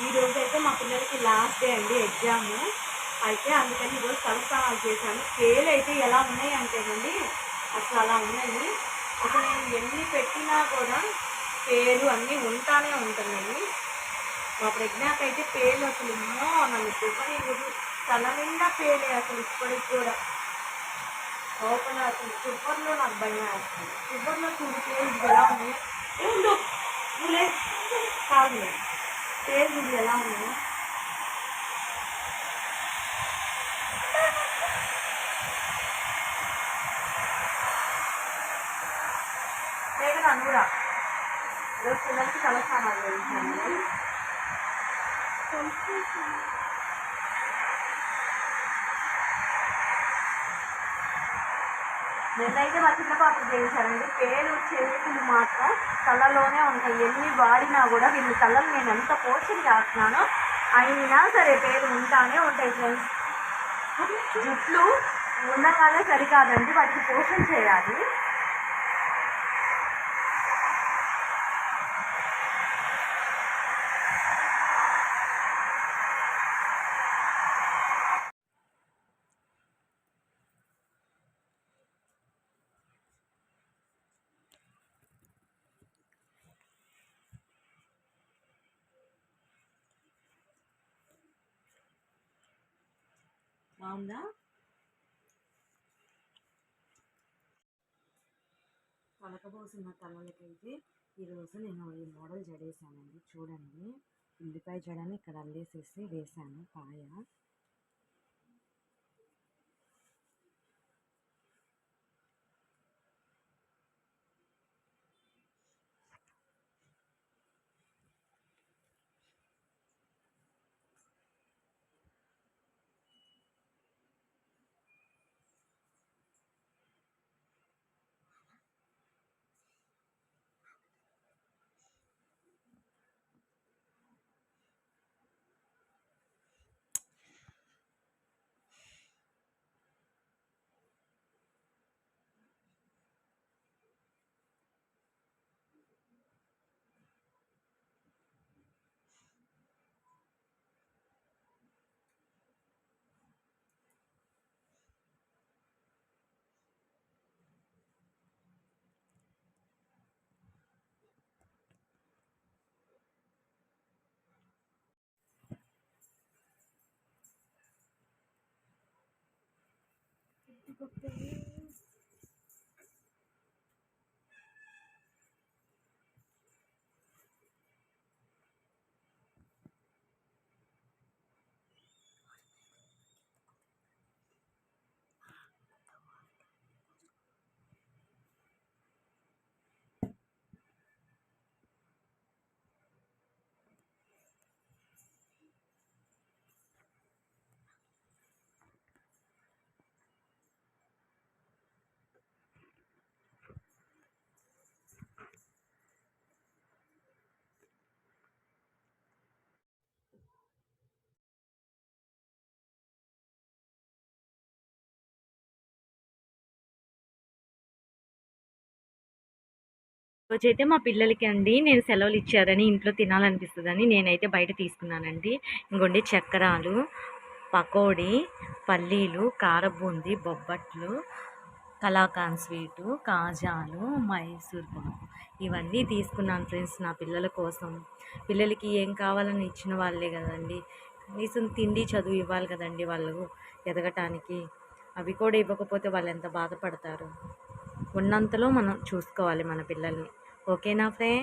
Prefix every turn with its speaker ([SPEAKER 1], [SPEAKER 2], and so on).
[SPEAKER 1] ఈరోజైతే మా పిల్లలకి లాస్ట్ డే అండి ఎగ్జామ్. అయితే అందుకని ఈరోజు తలస్నానాలు చేశాను. పేర్లు అయితే ఎలా ఉన్నాయి అంటేనండి అసలు అలా ఉన్నాయి. అసలు నేను ఎన్ని పెట్టినా కూడా పేరు అన్నీ ఉంటానే ఉంటున్నాయి. మా ప్రజ్ఞాకి అయితే పేర్లు అసలు ఎన్నో నన్ను చెప్పనీయదు. తల నిండా పేర్లే అసలు ఇప్పటికి కూడా. లోపల అసలు చివరిలో నాకు భయం వేస్తుంది. చివరిలో చూడు పేరు ఎలా ఉన్నాయి. ఉండు నువ్వు కాదు పేరు చూడు ఎలా ఉన్నాయి. లేక నన్నురా ఈరోజు పిల్లలకి తలస్నానాలు చేయించాను. నేనైతే మా చిన్న పాపకు చేయించానండి. పేరు చేతులు మాత్రం తలలోనే ఉంటాయి. ఎన్ని వాడినా కూడా వీళ్ళ తలలు నేను ఎంత పోషణ చేస్తున్నానో అయినా సరే పేరు ఉంటానే ఉంటాయి ఫ్రెండ్స్. జుట్లు ఉండగానే సరికాదండి, వాటికి పోషణ చేయాలి. బాగుందా? పలకబోసిన తలలకైతే ఈరోజు నేను ఈ మోడల్ జడేసానండి. చూడండి, ఉల్లిపాయ జడని ఇక్కడ అల్లేసేసి వేసాను పాయ. రోజైతే మా పిల్లలకి అండి నేను సెలవులు ఇచ్చారని ఇంట్లో తినాలనిపిస్తుందని నేనైతే బయట తీసుకున్నానండి. ఇంకోండి చక్రాలు, పకోడీ, పల్లీలు, కారబూంది, బొబ్బట్లు, కలాకాండ్ స్వీటు, కాజాలు, మైసూర్ పాకు ఇవన్నీ తీసుకున్నాను ఫ్రెండ్స్ నా పిల్లల కోసం. పిల్లలకి ఏం కావాలని ఇచ్చిన వాళ్ళే కదండి, కనీసం తిండి చదువు ఇవ్వాలి కదండి వాళ్ళు ఎదగటానికి. అవి కూడా ఇవ్వకపోతే వాళ్ళు ఎంత బాధపడతారు. ఉన్నంతలో మనం చూసుకోవాలి మన పిల్లల్ని. ఓకేనా ఫ్రెండ్స్?